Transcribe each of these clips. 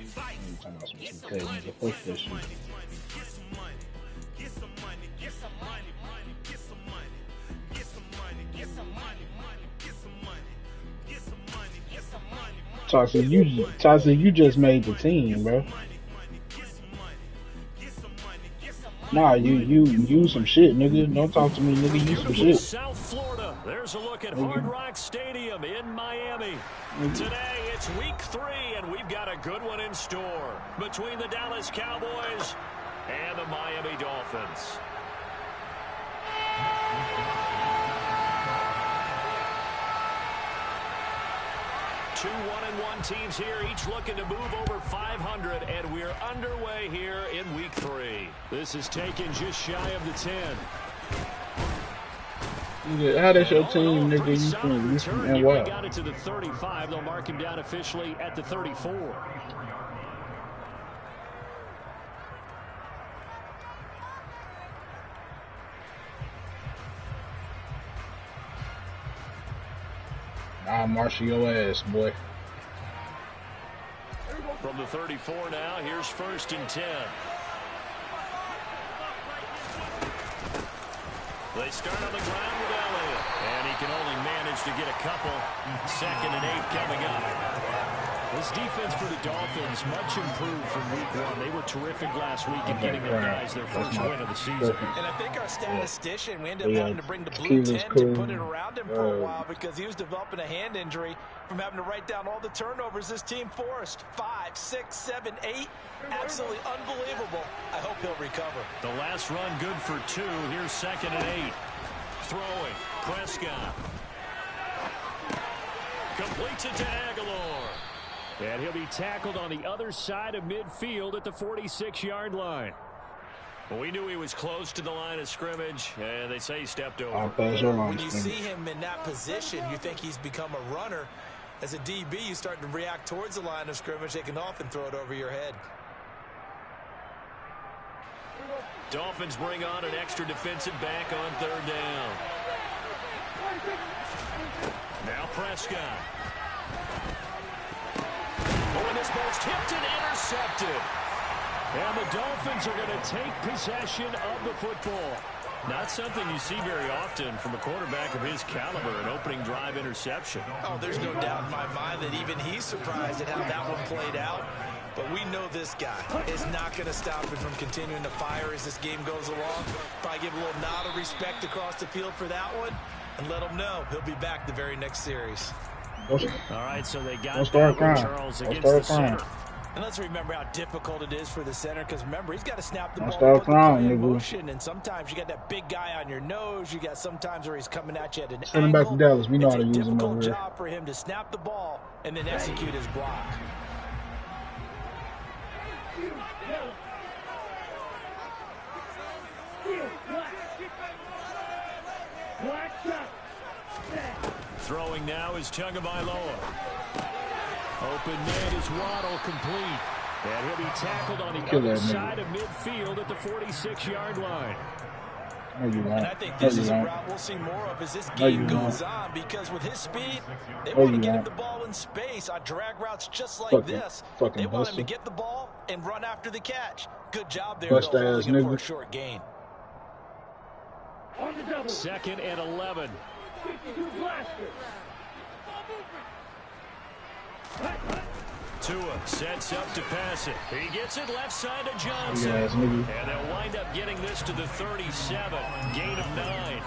I'm talking about some 2K. The first issue. Toxic, you just made the team, bro. Nah, you some shit, nigga. Don't talk to me, nigga. You some Beautiful shit. South Florida. There's a look at Hard Nigga. Rock Stadium in Miami. Nigga. Today, it's week 3, and we've got a good one in store between the Dallas Cowboys and the Miami Dolphins. Two 1-1 teams here, each looking to move over 500, and we're underway here in week 3. This is taken just shy of the 10. Nigga, how that's your team, nigga? You from NY. Got it to the 35. They'll mark him down officially at the 34. I'll marshal your ass, boy. From the 34 now, here's 1st and 10. They start on the ground with Elliott, and he can only manage to get a couple. 2nd and 8 coming up. This defense for the Dolphins much improved from week 1. They were terrific last week in getting their guys their first win of the season. And I think our statistician, we ended up having to bring the blue tent and put it around him for a while because he was developing a hand injury from having to write down all the turnovers this team forced. 5, 6, 7, 8. Absolutely unbelievable. I hope he'll recover. The last run good for 2. Here's 2nd and 8. Throwing. Prescott. Completes it to Aguilar. And he'll be tackled on the other side of midfield at the 46-yard line. Well, we knew he was close to the line of scrimmage, and they say he stepped over. When you see him in that position, you think he's become a runner. As a DB, you start to react towards the line of scrimmage. They can often throw it over your head. Dolphins bring on an extra defensive back on 3rd down. Now Prescott. Oh, and this ball's tipped and intercepted. And the Dolphins are going to take possession of the football. Not something you see very often from a quarterback of his caliber, an opening drive interception. Oh, there's no doubt in my mind that even he's surprised at how that one played out. But we know this guy is not going to stop him from continuing to fire as this game goes along. Probably give a little nod of respect across the field for that one and let him know he'll be back the very next series. All right, so they got Charles against the center. And let's remember how difficult it is for the center, because remember, he's got to snap the ball, put the play in motion, and sometimes you got that big guy on your nose. You got sometimes where he's coming at you at an Send him back to Dallas. We know how to use him over here. It's a difficult here. job for him to snap the ball and then execute his block. Throwing now is Tagovailoa. Open man is Waddle, complete. And he'll be tackled on the other side of midfield at the 46-yard line. And I think this is a route we'll see more of as this game goes on, because with his speed, they want to get him the ball in space on drag routes just like this. They want him to get the ball and run after the catch. Good job there holding him for a short gain. 2nd and 11. Tua sets up to pass it. He gets it left side to Johnson. And they'll wind up getting this to the 37. Gain of 9.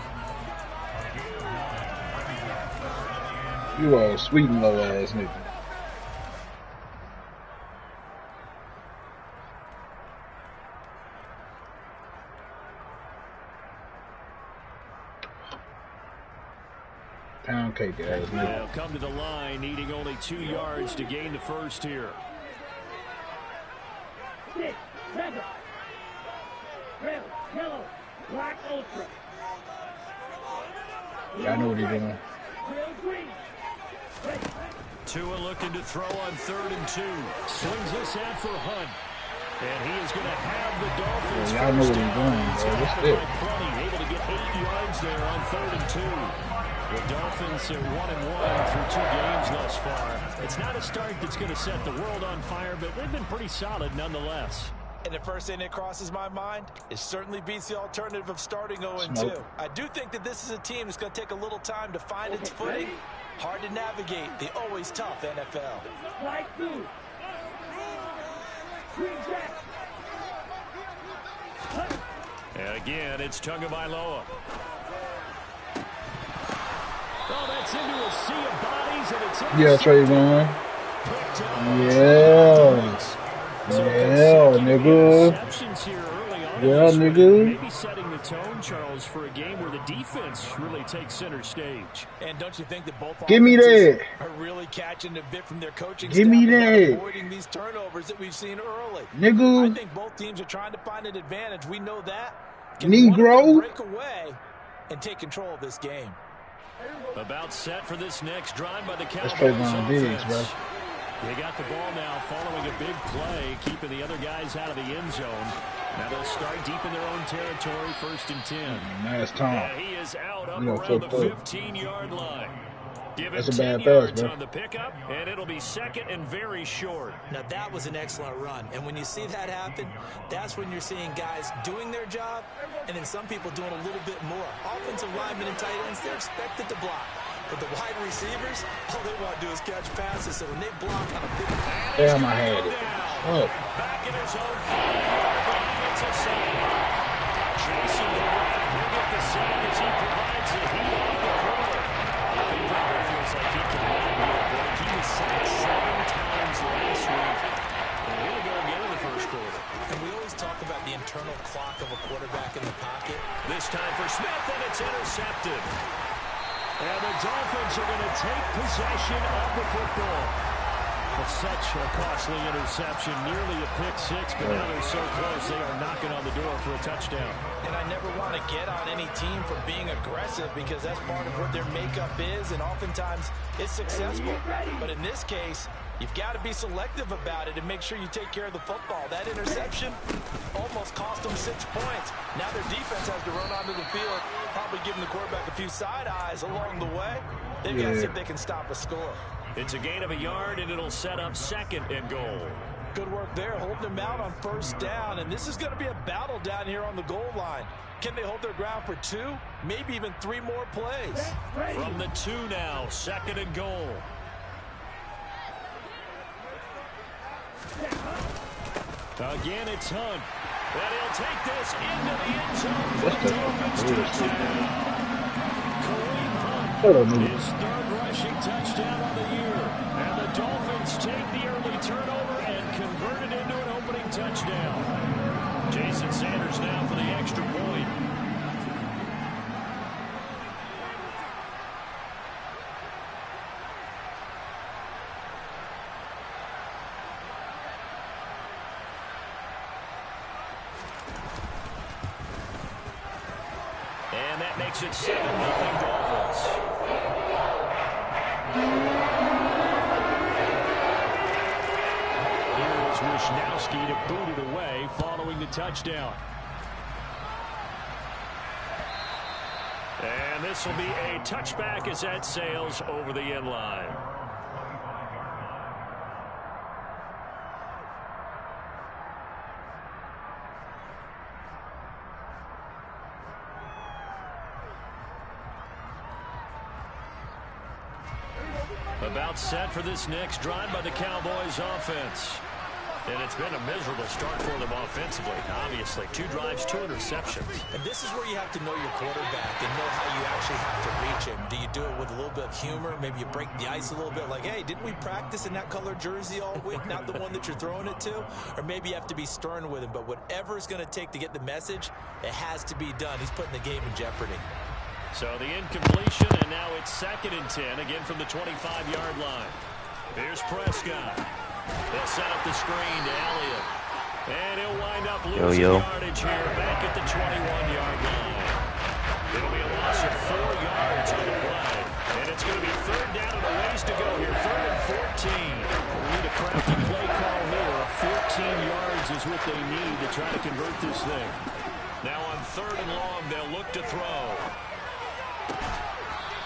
You are a sweet and low ass nigga. Pound cake ass nigga. They'll come to the line, needing only 2 yards to gain the first here. Yeah, I know what he's doing. Tua looking to throw on 3rd and 2. Swings this out for Hunt. And he is going to have the Dolphins. Yeah, I know what he's doing. He's able to get 8 yards there on 3rd and 2. The Dolphins are 1-1 through 2 games thus far. It's not a start that's going to set the world on fire, but they've been pretty solid nonetheless. And the first thing that crosses my mind, it certainly beats the alternative of starting 0-2. I do think that this is a team that's going to take a little time to find its footing. Hard to navigate the always tough NFL. And again, it's Tagovailoa. Oh, that's into a sea of bodies, and it's yeah, Trayvon. Yeah, nigga. Yeah, nigga. Maybe setting the tone, Charles, for a game where the defense really takes center stage. And don't you think that both Give me that. are really catching a bit from their coaching Give me that. avoiding these turnovers that we've seen early? Nigga. I think both teams are trying to find an advantage. We know that. Negro. Break away and take control of this game. About set for this next drive by the Cowboys. Let's play Von Diggs, bro. They got the ball now following a big play, keeping the other guys out of the end zone. Now they'll start deep in their own territory, 1st and 10. Nice time. Yeah, he is out up around the 15-yard line. That's a bad pass, bro. On the pickup, and it'll be 2nd and very short. Now that was an excellent run, and when you see that happen, that's when you're seeing guys doing their job, and then some people doing a little bit more. Offensive linemen and tight ends, they're expected to block. But the wide receivers, all they want to do is catch passes, so when they block on a big... Damn, I had it. Oh. Back in his own it's a sack. Jason Verrett will get the sack as he provides the heat off the corner. He probably feels like he can win the break. He was sacked 7 times last week. And here we go again in the first quarter. And we always talk about the internal clock of a quarterback in the pocket. This time for Smith, and it's intercepted. And the Dolphins are going to take possession of the football. Well, such a costly interception, nearly a pick six, but now they're so close they are knocking on the door for a touchdown. And I never want to get on any team for being aggressive because that's part of what their makeup is, and oftentimes it's successful. But in this case, you've got to be selective about it and make sure you take care of the football. That interception almost cost them 6 points. Now their defense has to run onto the field, probably giving the quarterback a few side eyes along the way. They've got to see if they can stop a score. It's a gain of a yard, and it'll set up 2nd and goal. Good work there, holding them out on 1st down. And this is going to be a battle down here on the goal line. Can they hold their ground for 2, maybe even 3 more plays? From the 2 now, 2nd and goal. Again, it's Hunt. And he'll take this into the end zone for the Dolphins touchdown. His 3rd rushing touchdown on the year. And the Dolphins take the early turnover and convert it into an opening touchdown. Jason Sanders now for the extra point. And that makes it 7-0 Dolphins. Here's Wishnowski to boot it away following the touchdown. And this will be a touchback as that sails over the end line. About set for this next drive by the Cowboys offense. And it's been a miserable start for them offensively, obviously. 2 drives, 2 interceptions. And this is where you have to know your quarterback and know how you actually have to reach him. Do you do it with a little bit of humor? Maybe you break the ice a little bit, like, hey, didn't we practice in that color jersey all week? Not the one that you're throwing it to? Or maybe you have to be stern with him. But whatever it's going to take to get the message, it has to be done. He's putting the game in jeopardy. So the incompletion, and now it's 2nd and 10, again from the 25-yard line. Here's Prescott. They'll set up the screen to Elliott. And he'll wind up losing yardage here back at the 21-yard line. It'll be a loss of 4 yards on the play. And it's going to be 3rd down and a ways to go here. 3rd and 14. We need a crafty play call here. 14 yards is what they need to try to convert this thing. Now on 3rd and long, they'll look to throw.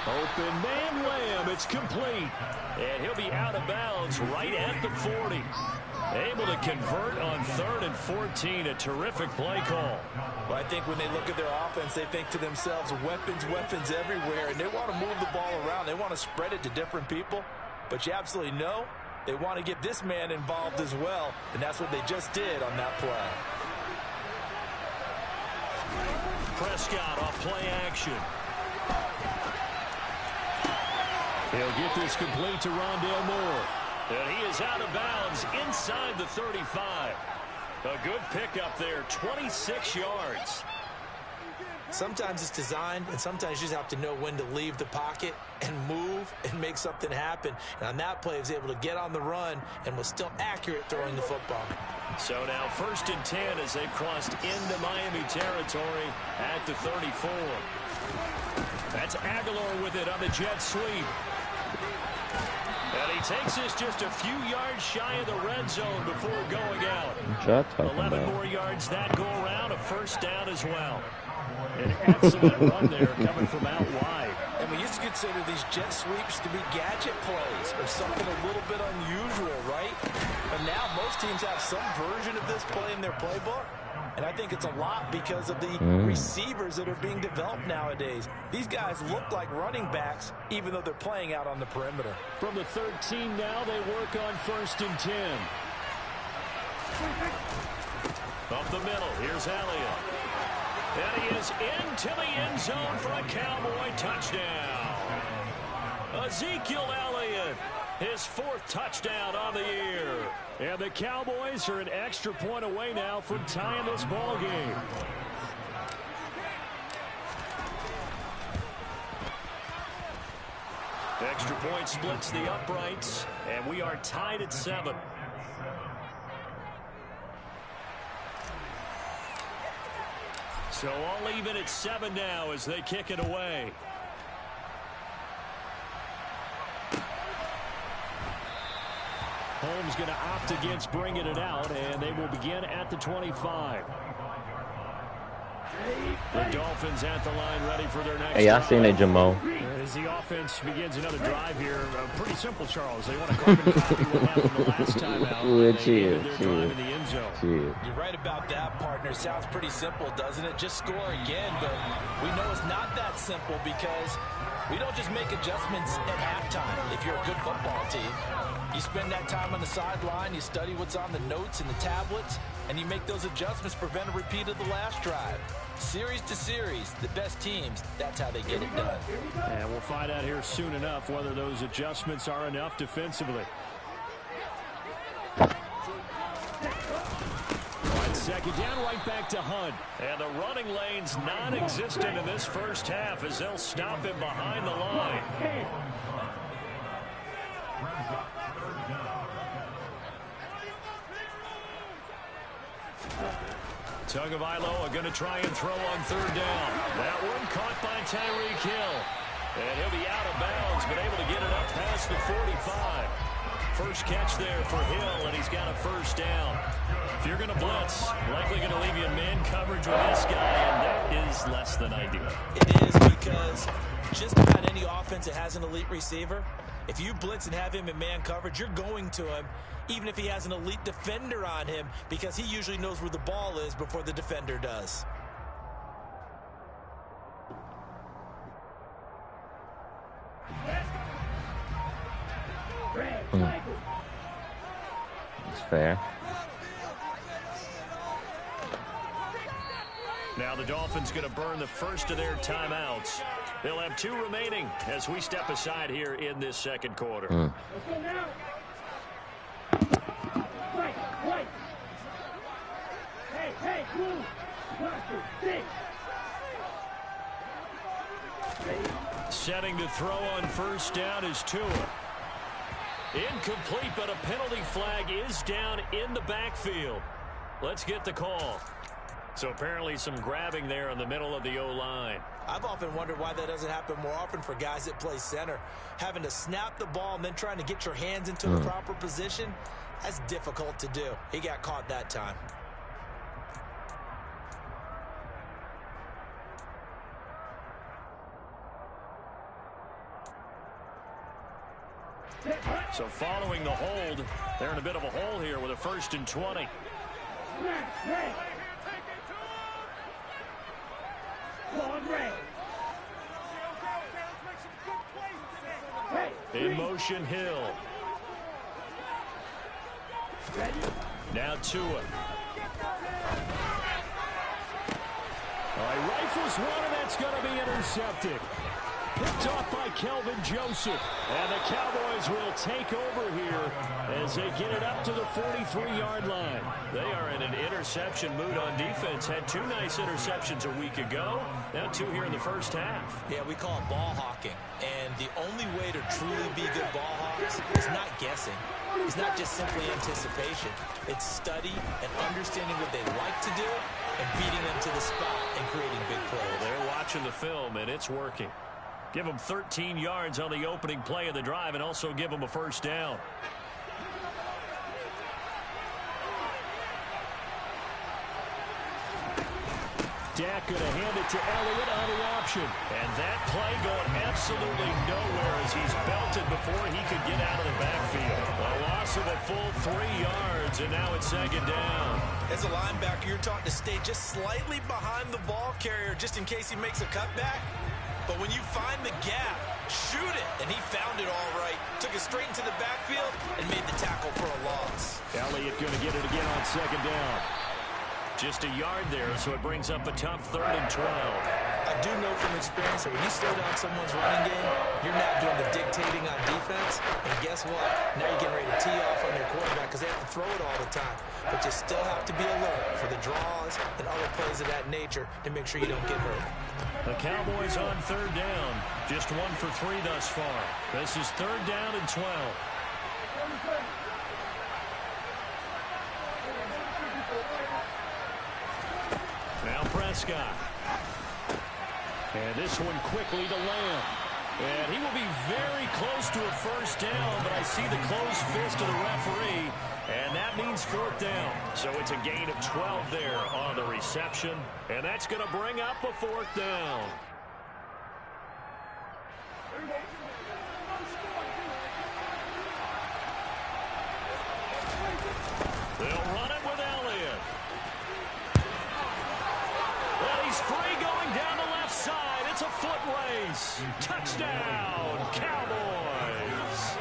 Open man Lamb. It's complete. And he'll be out of bounds right at the 40. Able to convert on 3rd and 14. A terrific play call. Well, I think when they look at their offense, they think to themselves, weapons, weapons everywhere. And they want to move the ball around. They want to spread it to different people. But you absolutely know they want to get this man involved as well. And that's what they just did on that play. Prescott off play action. He'll get this complete to Rondale Moore. And he is out of bounds inside the 35. A good pickup there, 26 yards. Sometimes it's designed, and sometimes you just have to know when to leave the pocket and move and make something happen. And on that play, he was able to get on the run and was still accurate throwing the football. So now 1st and 10 as they've crossed into Miami territory at the 34. That's Aguilar with it on the jet sweep. And he takes this just a few yards shy of the red zone before going out. 11 more yards that go around, a 1st down as well. An excellent run there coming from out wide. And we used to consider these jet sweeps to be gadget plays or something a little bit unusual, right? But now most teams have some version of this play in their playbook. And I think it's a lot because of the receivers that are being developed nowadays. These guys look like running backs, even though they're playing out on the perimeter. From the 13 now, they work on 1st and 10. Up the middle, here's Elliott. And he is into the end zone for a Cowboy touchdown. Ezekiel Elliott, his 4th touchdown on the year. And the Cowboys are an extra point away now from tying this ball game. Extra point splits the uprights, and we are tied at 7. So all even at 7 now as they kick it away. Holmes going to opt against bringing it out, and they will begin at the 25. The Dolphins at the line, ready for their next. Hey, y'all seen that, Jamo? As the offense begins another drive here, pretty simple, Charles. They want to carbon copy what happened the last time out. Chill. You're right about that, partner. Sounds pretty simple, doesn't it? Just score again, but we know it's not that simple because we don't just make adjustments at halftime if you're a good football team. You spend that time on the sideline, you study what's on the notes and the tablets, and you make those adjustments to prevent a repeat of the last drive. Series to series, the best teams, that's how they get it done. And we'll find out here soon enough whether those adjustments are enough defensively. On 2nd down, right back to Hunt. And the running lane's non-existent in this first half as they'll stop him behind the line. Tagovailoa going to try and throw on 3rd down. That one caught by Tyreek Hill. And he'll be out of bounds, but able to get it up past the 45. First catch there for Hill, and he's got a 1st down. If you're going to blitz, likely going to leave you in man coverage with this guy, and that is less than ideal. It is because just about any offense that has an elite receiver, if you blitz and have him in man coverage, you're going to him, even if he has an elite defender on him, because he usually knows where the ball is before the defender does. It's fair. Now the Dolphins going to burn the first of their timeouts. They'll have 2 remaining as we step aside here in this 2nd quarter. Setting to throw on 1st down is Tua. Incomplete, but a penalty flag is down in the backfield. Let's get the call. So apparently some grabbing there in the middle of the O-line. I've often wondered why that doesn't happen more often for guys that play center. Having to snap the ball and then trying to get your hands into the proper position, that's difficult to do. He got caught that time. So following the hold, they're in a bit of a hole here with a 1st and 20. In motion, Hill. Now Tua. All right, rifles one, and that's going to be intercepted. Picked off by Kelvin Joseph. And the Cowboys will take over here as they get it up to the 43-yard line. They are in an interception mood on defense. Had 2 nice interceptions a week ago. Now 2 here in the first half. Yeah, we call it ball hawking. And the only way to truly be good ball hawks is not guessing. It's not just simply anticipation. It's study and understanding what they like to do and beating them to the spot and creating big plays. They're watching the film, and it's working. Give them 13 yards on the opening play of the drive and also give them a 1st down. Dak going to hand it to Elliott on the option. And that play going absolutely nowhere as he's belted before he could get out of the backfield. A loss of a full 3 yards, and now it's 2nd down. As a linebacker, you're taught to stay just slightly behind the ball carrier just in case he makes a cutback. But when you find the gap, shoot it. And he found it all right. Took it straight into the backfield and made the tackle for a loss. Elliott going to get it again on 2nd down. Just a yard there, so it brings up a tough 3rd and 12. I do know from experience that when you slow down someone's running game, you're not doing the dictating on defense. And guess what? Now you're getting ready to tee off on your quarterback because they have to throw it all the time. But you still have to be alert for the draws and other plays of that nature to make sure you don't get hurt. The Cowboys on 3rd down. Just 1 for 3 thus far. This is 3rd down and 12. Now Prescott. And this one quickly to Lamb. And he will be very close to a 1st down, but I see the closed fist of the referee, and that means 4th down. So it's a gain of 12 there on the reception, and that's going to bring up a 4th down. They'll run it with Elliott. Well, he's free going down the left side. It's a foot race. Touchdown, Cowboys.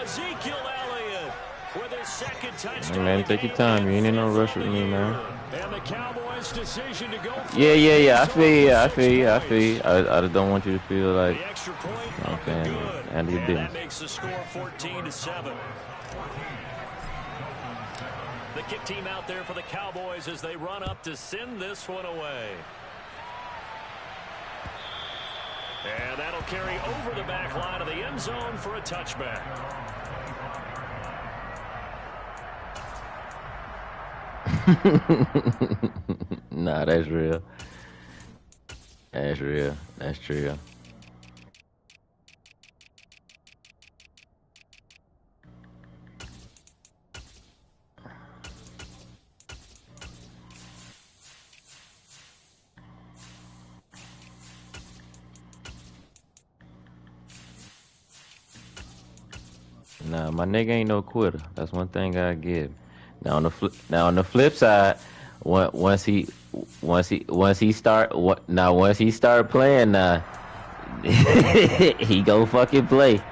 Ezekiel Elliott with his 2nd touchdown. Hey man, take your time. You ain't in no rush with me, man. And the Cowboys' decision to go for Yeah. I feel you. I just don't want you to feel like, the extra point. okay, Good. and your And business. that makes the score 14-7. The kick team out there for the Cowboys as they run up to send this one away. And that'll carry over the back line of the end zone for a touchback. Nah, that's real. That's real. That's true. Nah, my nigga ain't no quitter. That's one thing I give. Now on the flip side, once he start playing, he go fucking play,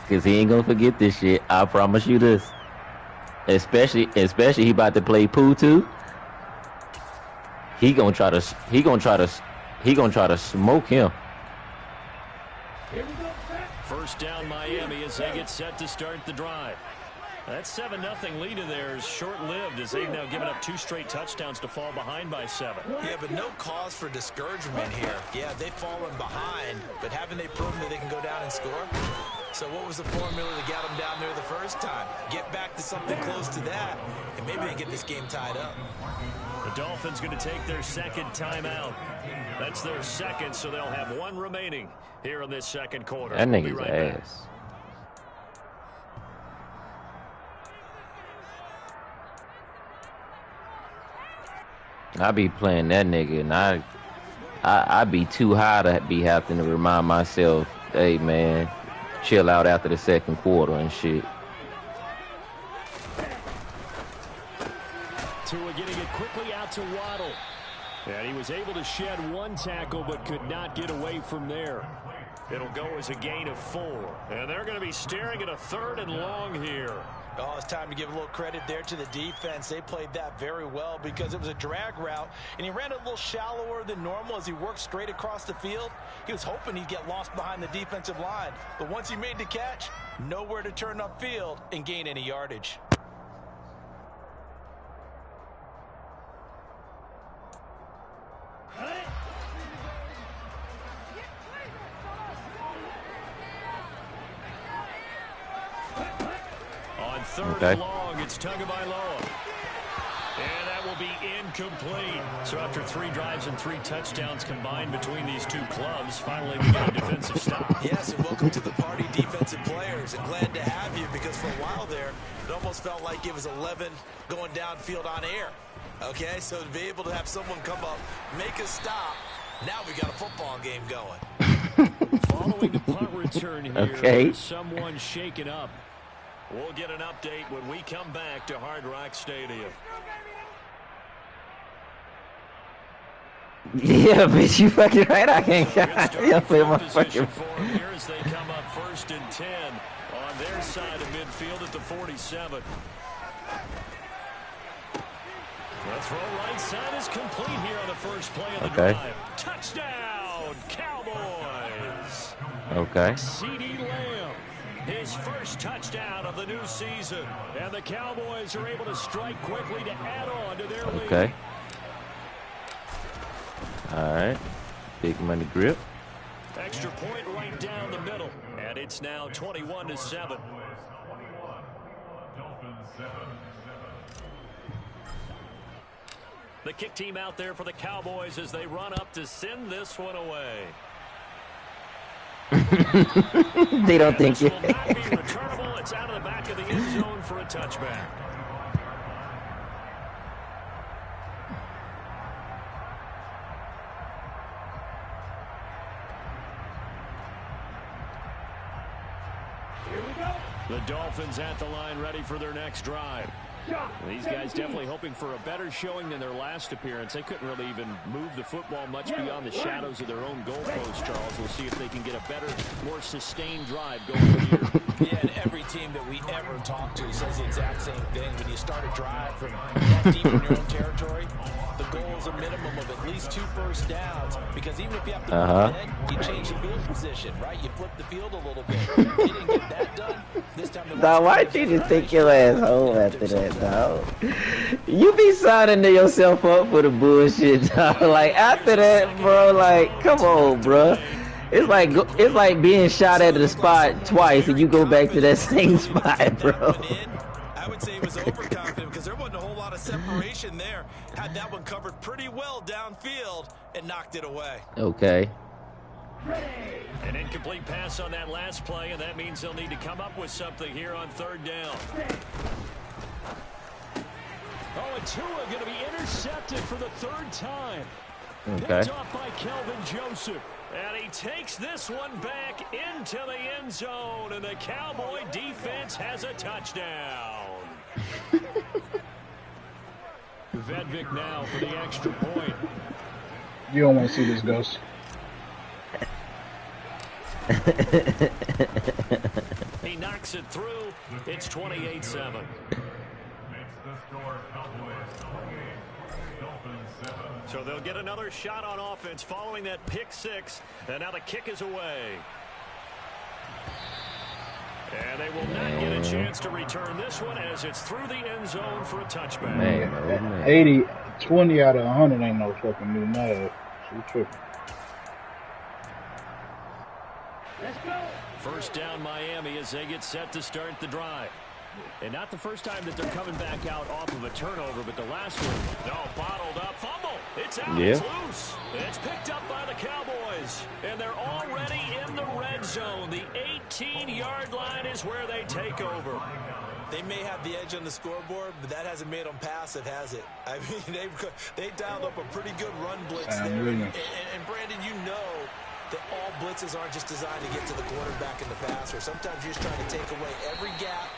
cause he ain't gonna forget this shit. I promise you this. Especially he about to play Pooh too. He gonna try to smoke him. First down Miami as they get set to start the drive. That 7-0 lead of theirs is short-lived as they've now given up 2 straight touchdowns to fall behind by 7. Yeah, but no cause for discouragement here. Yeah, they've fallen behind, but haven't they proven that they can go down and score? So what was the formula that got them down there the first time? Get back to something close to that, and maybe they get this game tied up. The Dolphins going to take their 2nd timeout. That's their 2nd, so they'll have 1 remaining here in this 2nd quarter. That We'll be nigga's right back. ass. I be playing that nigga, and I be too high to be having to remind myself, hey man, chill out after the second quarter and shit. Tua getting it quickly out to Waddle. And he was able to shed one tackle but could not get away from there. It'll go as a gain of 4. And they're going to be staring at a 3rd and long here. Oh, it's time to give a little credit there to the defense. They played that very well because it was a drag route, and he ran it a little shallower than normal as he worked straight across the field. He was hoping he'd get lost behind the defensive line, but once he made the catch, nowhere to turn upfield and gain any yardage. Third and long, it's Tagovailoa. And that will be incomplete. So after 3 drives and 3 touchdowns combined between these two clubs, finally we get a defensive stop. Yes, and welcome to the party, defensive players. And glad to have you because for a while there, it almost felt like it was 11 going downfield on air. Okay, so to be able to have someone come up, make a stop, now we got a football game going. Following the punt return here, there's someone shaken up. We'll get an update when we come back to Hard Rock Stadium. Yeah, bitch, you fucking right. I can't. So play my fucking. Here as they come up 1st and 10 on their side of midfield at the 47. The throw right side is complete here on the first play of the drive. Touchdown, Cowboys. Okay. CeeDee Lamb. His first touchdown of the new season. And the Cowboys are able to strike quickly to add on to their lead. Okay. All right. Big money grip. Extra point right down the middle. And it's now 21-7. The kick team out there for the Cowboys as they run up to send this one away. They don't think it will not be returnable. It's out of the back of the end zone for a touchback. Here we go. The Dolphins at the line, ready for their next drive. These guys definitely hoping for a better showing than their last appearance. They couldn't really even move the football much beyond the shadows of their own goalpost, Charles. We'll see if they can get a better, more sustained drive going here. Yeah, and every team that we ever talk to says the exact same thing. When you start a drive from that deep in your own territory, the goal is a minimum of at least 2 first downs, because even if you have to move ahead, you change the field position, right? You flip the field a little bit. If you didn't get that done, this time... Now, why'd you just take your ass home after that, dog? You be signing yourself up for the bullshit, dog. Like, after that, bro, like, come on, bro. It's like being shot at the spot twice and you go back to that same spot, bro. I would say he was overconfident because there wasn't a whole lot of separation there. Had that one covered pretty well downfield and knocked it away. Okay. An incomplete pass on that last play, and that means they'll need to come up with something here on 3rd down. Oh, and Tua going to be intercepted for the 3rd time. Okay. Picked off by Kelvin Joseph. And he takes this one back into the end zone, and the Cowboy defense has a touchdown. Vedvik now for the extra point. You don't want to see this, Ghost. He knocks it through. It's 28-7. So they'll get another shot on offense following that pick 6. And now the kick is away. And they will not get a chance to return this one as it's through the end zone for a touchback. Man. 20 out of 100 ain't no fucking new mad. She tripping. Let's go. First down Miami as they get set to start the drive. And not the first time that they're coming back out off of a turnover, but the last one, bottled up, fumble. It's out, it's loose. It's picked up by the Cowboys. And they're already in the red zone. The 18-yard line is where they take over. They may have the edge on the scoreboard, but that hasn't made them passive, has it? I mean, they dialed up a pretty good run blitz there. And Brandon, you know that all blitzes aren't just designed to get to the quarterback in the passer. Sometimes you're just trying to take away every gap,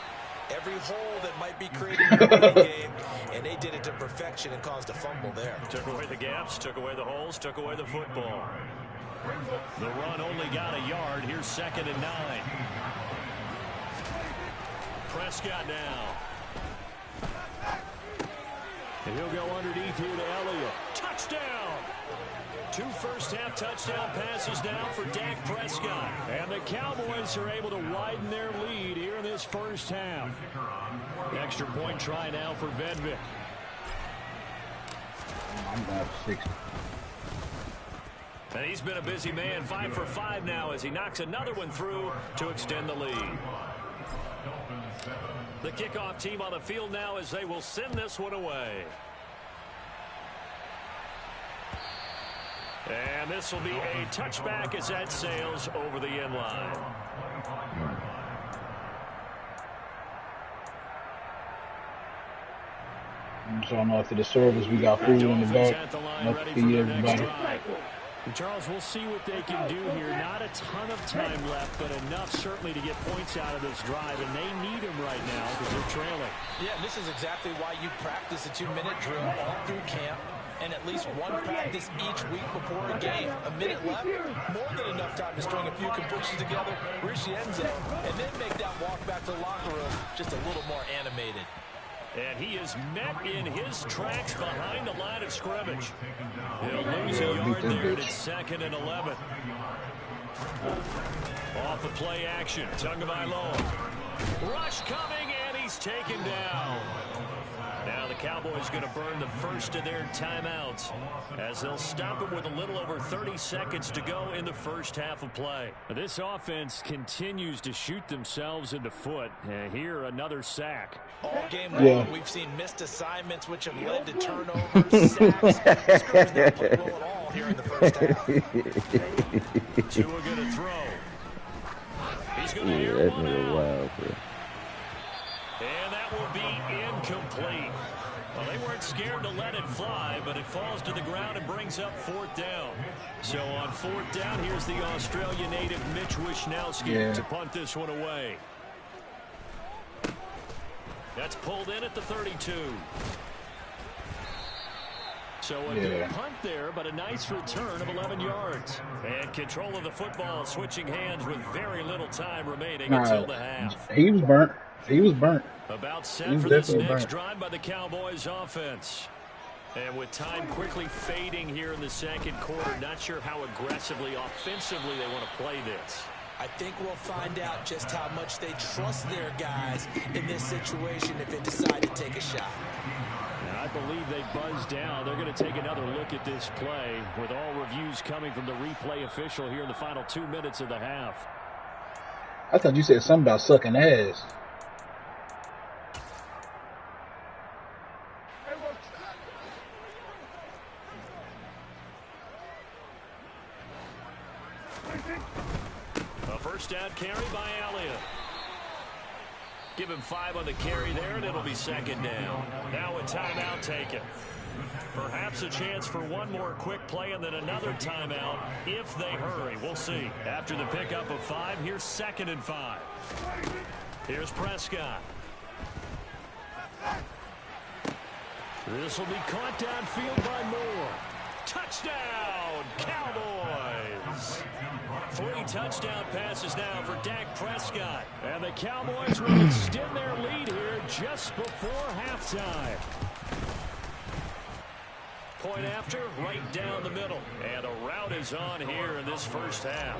every hole that might be created in the game, and they did it to perfection and caused a fumble there. Took away the gaps, took away the holes, took away the football. The run only got a yard. Here's 2nd and 9. Prescott now. And he'll go underneath here to Elliott. Touchdown! 2 first-half touchdown passes now for Dak Prescott. And the Cowboys are able to widen their lead here in this first half. Extra point try now for Vedvik. I'm about 60. And he's been a busy man, 5 for 5 now as he knocks another one through to extend the lead. The kickoff team on the field now as they will send this one away. And this will be a touchback as that sails over the end line. So I know after the service we got food in the back. Up to you, everybody. Charles, we'll see what they can do here. Not a ton of time left, but enough certainly to get points out of this drive, and they need them right now because they're trailing. Yeah, and this is exactly why you practice a 2-minute drill all through camp and at least one practice each week before a game. A minute left, more than enough time to string a few completions together, reach the end zone, and then make that walk back to the locker room just a little more animated. And he is met in his tracks behind the line of scrimmage. He'll lose a yard there. It's 2nd and 11. Off the play action. Tagovailoa. Rush coming, and he's taken down. Now the Cowboys going to burn the first of their timeouts as they'll stop it with a little over 30 seconds to go in the first half of play. This offense continues to shoot themselves in the foot. Here, another sack. All game long, we've seen missed assignments which have led to turnovers, sacks. Scrubs not played well at all here in the first half. Tua going to throw. He's going to air one out. And that will be incomplete. Well, they weren't scared to let it fly, but it falls to the ground and brings up 4th down. So on 4th down, here's the Australia native Mitch Wishnowsky to punt this one away. That's pulled in at the 32. So a good punt there, but a nice return of 11 yards. And control of the football, switching hands with very little time remaining until the half. He was burnt. He was burnt. About set for this next drive by the Cowboys offense. And with time quickly fading here in the second quarter, not sure how aggressively, offensively they want to play this. I think we'll find out just how much they trust their guys in this situation if they decide to take a shot. I believe they buzzed down. They're going to take another look at this play with all reviews coming from the replay official here in the final 2 minutes of the half. I thought you said something about sucking ass. A first down carry by Elliott. Give him 5 on the carry there, and it'll be 2nd down. Now a timeout taken. Perhaps a chance for one more quick play and then another timeout if they hurry. We'll see. After the pickup of 5, here's 2nd and 5. Here's Prescott. This will be caught downfield by Moore. Touchdown, Cowboys! 3 touchdown passes now for Dak Prescott. And the Cowboys will extend their lead here just before halftime. Point after, right down the middle. And a rout is on here in this first half.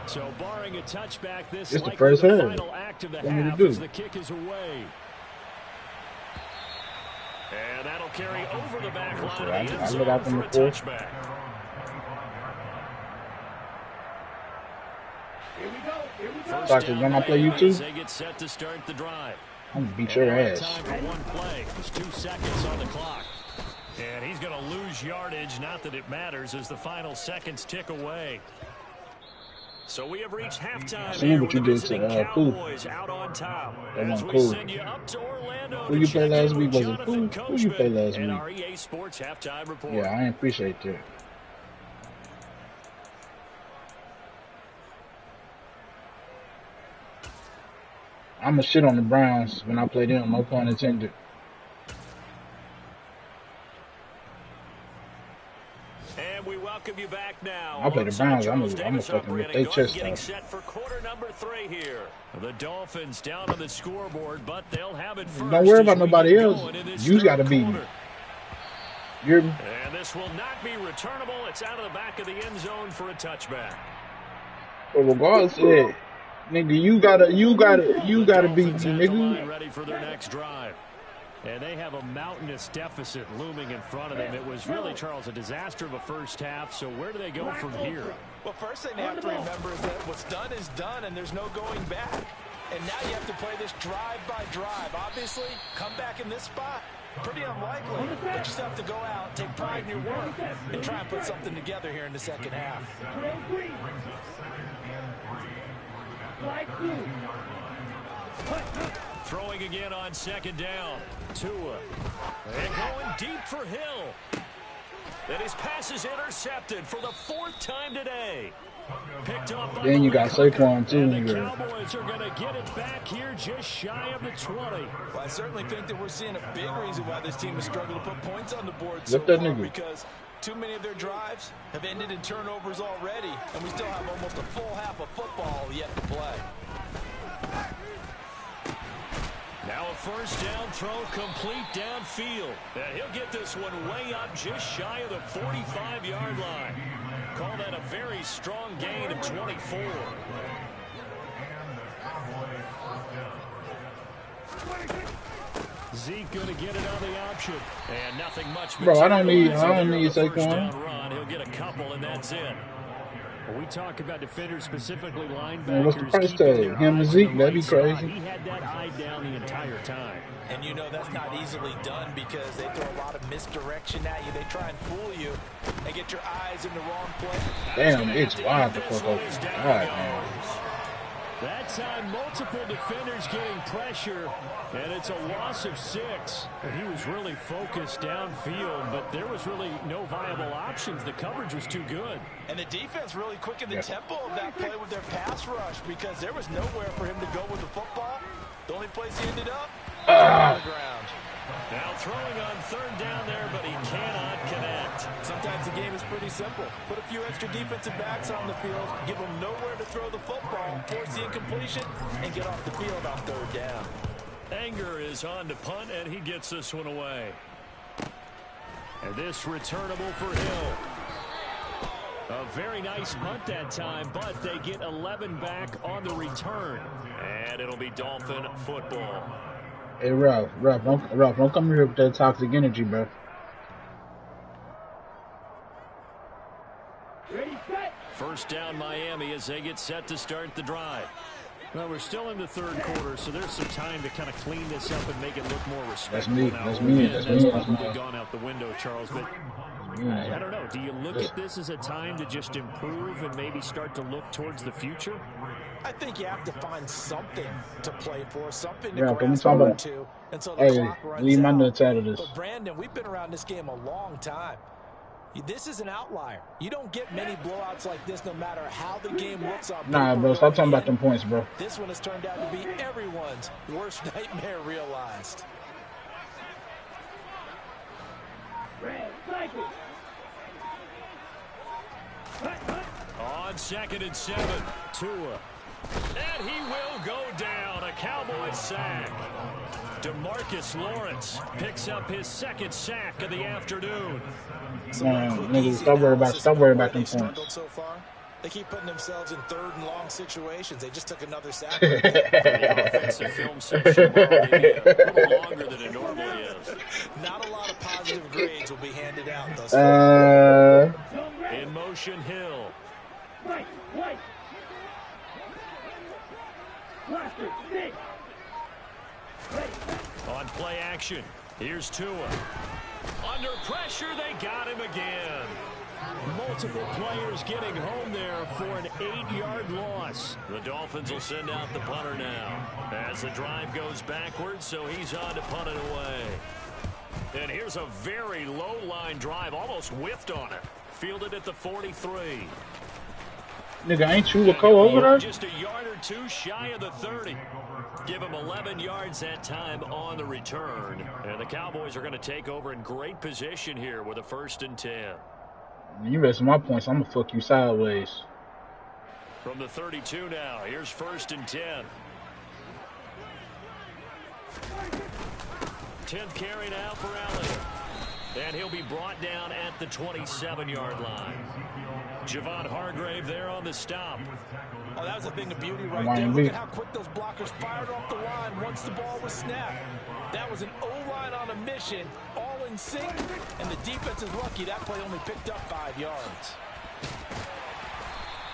So barring a touchback, this is likely the final act of the half as the kick is away. And that'll carry over the back line of the end zone for a touchback. Doctor, when I play you too, they get set to start the drive. I'm gonna beat your ass. Time for one play. There's 2 seconds on the clock. And he's going to lose yardage. Not that it matters as the final seconds tick away. So we have reached halftime here with the visiting Cowboys out on top. As we send you up to Orlando. Who you played last week? Was it who you played last week? And our EA Sports halftime report. Yeah, I appreciate that. I'm a shit on the Browns when I play them. No pun intended. And we welcome you back now. I play the Browns. I'm Charles gonna Davis fucking rip operating their good, chest getting off. set for quarter number 3 here. The Dolphins down on the scoreboard, but they'll have it first. Don't worry about as we nobody get else. going in this You's got to third beat me. quarter. You're me. And this will not be returnable. It's out of the back of the end zone for a touchback. But regardless, yeah, nigga, you gotta beat me, Dolphins have the line nigga. ready for their next drive. And they have a mountainous deficit looming in front of them. It was really, Charles, a disaster of a first half. So where do they go from here? Well, first thing they have to remember is that what's done is done, and there's no going back. And now you have to play this drive by drive. Obviously, come back in this spot, pretty unlikely. But you still have to go out, take pride in your work, and try and put something together here in the second half. Throwing again on second down. Tua. And going deep for Hill. And his pass is intercepted for the 4th time today. Picked up by Then you got Saquon too, and the nigga. Cowboys are going to get it back here just shy of the 20. Well, I certainly think that we're seeing a big reason why this team has struggled to put points on the board so Lift that far, nigga. because too many of their drives have ended in turnovers already, and we still have almost a full half of football yet to play. Now a first down throw complete downfield. And he'll get this one way up just shy of the 45-yard line. Call that a very strong gain of 24. Zeke going to get it on the option. And nothing much. Bro, I don't need materializing there on the first Saquon. down run. He'll get a couple, and that's it. When we talk about defenders, specifically linebackers, Man, what's the price keeping tag? their Him and eyes in Zeke, the that'd be right spot. crazy. He had that eye down the entire time. And you know that's not easily done because they throw a lot of misdirection at you. They try and fool you and get your eyes in the wrong place. Damn, it's wide the fuck open. God, man. That time, multiple defenders getting pressure, and it's a loss of 6. And he was really focused downfield, but there was really no viable options. The coverage was too good. And the defense really quickened the tempo of that play with their pass rush because there was nowhere for him to go with the football. The only place he ended up was on the ground. Now throwing on third down there, but he cannot connect. Sometimes the game is pretty simple. Put a few extra defensive backs on the field, give them nowhere to throw the football, force the incompletion, and get off the field on third down. Anger is on to punt, and he gets this one away. And this returnable for Hill. A very nice punt that time, but they get 11 back on the return. And it'll be Dolphin football. Hey, Ralph, don't come here with that toxic energy, bro. First down Miami as they get set to start the drive. Well, we're still in the third quarter, so there's some time to kind of clean this up and make it look more respectful. That's me. That's probably gone out the window, Charles. But I don't know. Do you look at this as a time to just improve and maybe start to look towards the future? I think you have to find something to play for, something to Yeah, can we grasp talk about- onto until the Hey, clock runs leave my out. nuts out of this. But Brandon, we've been around this game a long time. This is an outlier. You don't get many blowouts like this no matter how the game looks on Nah, paper bro, stop talking going about in. them points, bro. This one has turned out to be everyone's worst nightmare realized. On 2nd and 7, Tua. And he will go down. A Cowboy sack. DeMarcus Lawrence picks up his 2nd sack of the afternoon. Nigga, stop worrying about them points. So far. They keep putting themselves in third and long situations. They just took another sack. The offensive film section maybe a little longer than it normally is. Not a lot of positive grades will be handed out thus far. In motion, Hill. On play action, here's Tua. Under pressure, they got him again. Multiple players getting home there for an 8-yard loss. The Dolphins will send out the punter now as the drive goes backwards, so he's on to punt it away. And here's a very low line drive, almost whiffed on it. Fielded at the 43. Nigga, ain't you a co over there? Just a yard or two shy of the 30. Give him 11 yards that time on the return. And the Cowboys are going to take over in great position here with a 1st and 10. You messing my points, I'm gonna fuck you sideways. From the 32 now, here's 1st and 10. 10th carry now for Elliott. And he'll be brought down at the 27-yard line. Javon Hargrave there on the stop. Oh, that was a thing of beauty right there. Look at how quick those blockers fired off the line once the ball was snapped. That was an O-line on a mission, all in sync, and the defense is lucky that play only picked up 5 yards.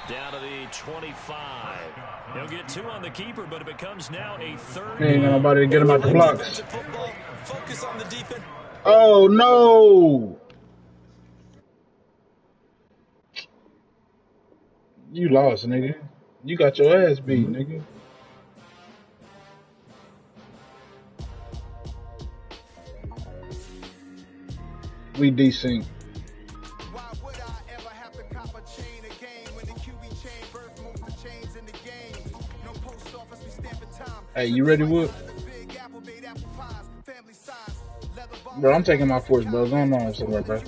Down to the 25. He'll get 2 on the keeper, but it becomes now a 3rd. Ain't nobody to get him out the blocks. Focus on the defense. Oh no! You lost, nigga. You got your ass beat, nigga. We desync. Hey, you ready, Wood? Bro, I'm taking my force, bro. Going on somewhere, bro.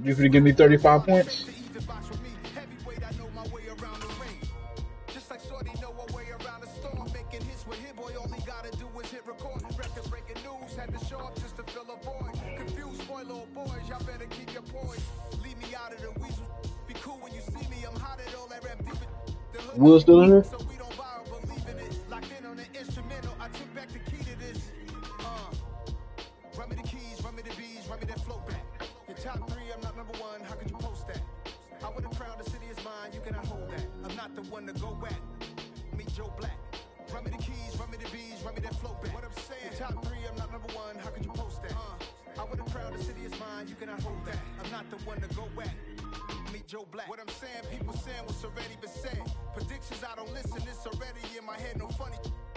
You finna give me 35 points? Will still in here? What I'm saying, people saying what's already been said. Predictions, I don't listen, it's already in my head, no funny.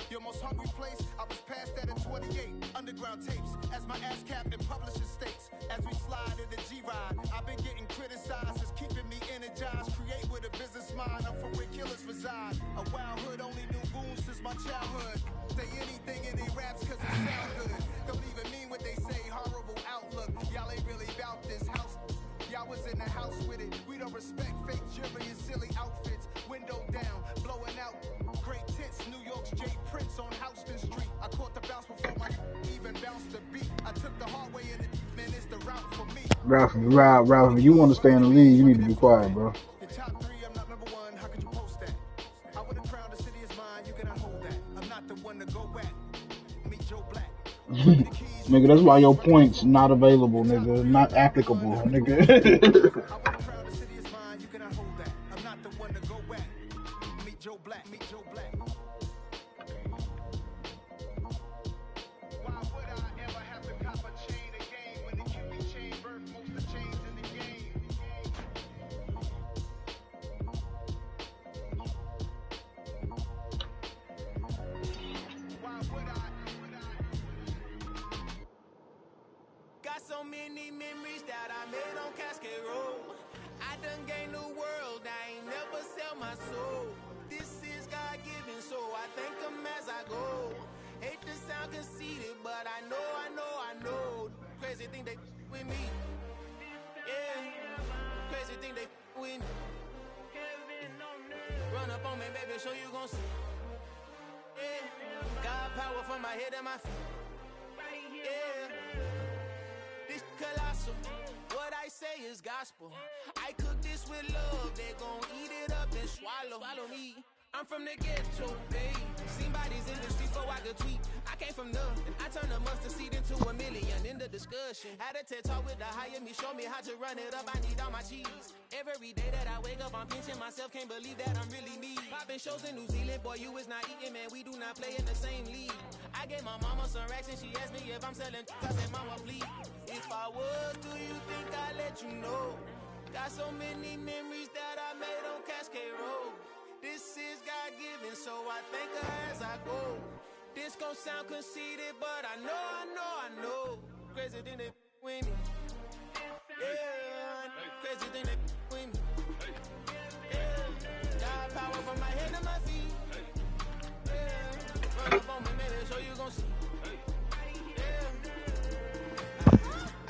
Your most hungry place, I was past that at 28. Underground tapes, as my ass cap in publishing states. As we slide in the G-Ride, I've been getting criticized, it's keeping me energized. Create with a business mind, I'm from where killers reside. A wild hood, only knew goons since my childhood. Say anything in they raps cause it sound good. Don't even mean what they say, horrible outlook. Y'all ain't really about this house. Y'all was in the house with it. We don't respect fake jewelry and silly outfits. Window down, blowing out. Great tits, New York's J. Prince on Houston Street. I caught the bounce before my even bounced the beat. I took the hard way in it, man, it's the route for me. Ralph, if you want to stay in the league, you need to be quiet, bro. Your top 3, I'm not number 1. How could you post that? I would have crowned the city is mine. You cannot hold that. I'm not the one to go back. Meet Joe Black. Nigga, that's why your points not available, nigga. Not applicable, nigga. So many memories that I made on Cascade Road. I done gained the world, I ain't never sell my soul. This is God-given, so I thank him as I go. Hate to sound conceited, but I know. Crazy thing they with me. Yeah, crazy thing they with me. Run up on me, baby, show you gon' see. Yeah, God power from my head and my feet. Yeah. This colossal, what I say is gospel. I cook this with love, they gon' eat it up and swallow me. I'm from the ghetto, babe. Seen bodies in the streets so I could tweet. I came from nothing, I turned a mustard seed into a million. In the discussion, had a TED talk with the higher me, show me how to run it up, I need all my cheese. Every day that I wake up, I'm pinching myself, can't believe that I'm really me. Popping shows in New Zealand, boy, you is not eating, man, we do not play in the same league. I gave my mama some racks and she asked me if I'm selling, I said, mama, please. If I was, do you think I'd let you know? Got so many memories that I made on Cascade Road. This is God-given, so I thank her as I go. This gon' sound conceited, but I know. Crazy thing they with me. Yeah, crazy thing they with I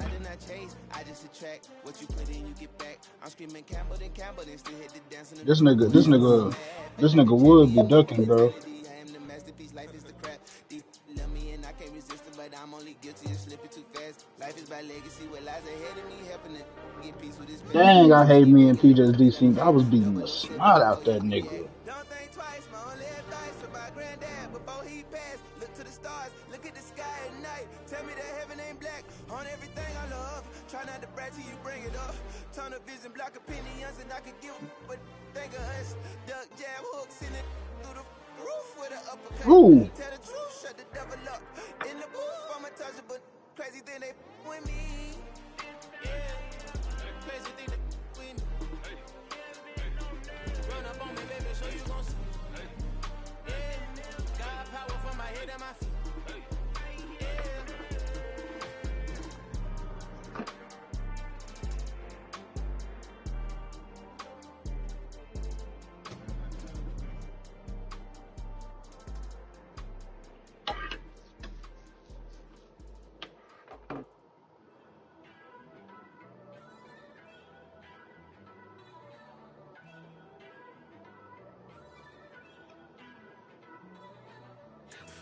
did not chase, I just attract. What you put in, you get back. I'm screaming Campbell, then still hit the dance. This nigga would be ducking, bro. I am the masterpiece, life is the crap. These love me and I can't resist it, but I'm only guilty of slipping too fast. Life is by legacy, what lies ahead of me, helping it get peace with his past. Dang, I hate me and PJ's DC. I was beating the snot out that nigga. Don't think twice, my only advice about granddad before he passed. Look to the stars, look at the sky at night. Tell me that heaven ain't black on everything I love. Try not to brag till you bring it up. Tunnel vision, block opinions, and I could give but think of us. Duck jab hooks in it through the roof with an uppercut. Ooh. Tell the truth, shut the devil up. In the booth, I'm untouchable. Crazy thing they with me. Yeah, crazy thing they with me. Run up on me, baby, so you gon' see. Yeah, got power from my head and my feet.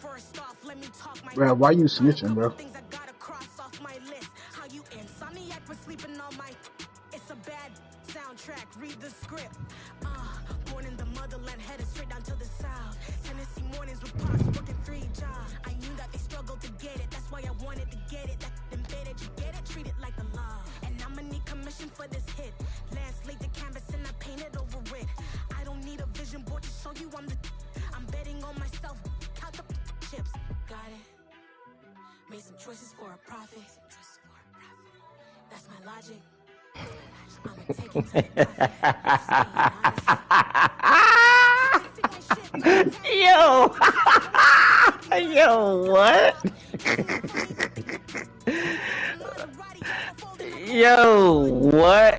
First off, let me talk my Bro, why you snitching, bro? things I gotta cross off my list. How you insomniac for sleeping on my it's a bad soundtrack, read the script. Born in the motherland, headed straight down to the south. Tennessee mornings with pops working 3 jobs. I knew that they struggled to get it, that's why I wanted to get it. That embedded, you get it, treat it like a law. And I'ma need commission for this hit. Last laid the canvas and I painted over it. I don't need a vision board to show you I'm betting on myself. Count the chips, got it. Made some choices for a profit. That's my logic. I'ma take it to the Yo, what? Yo, what?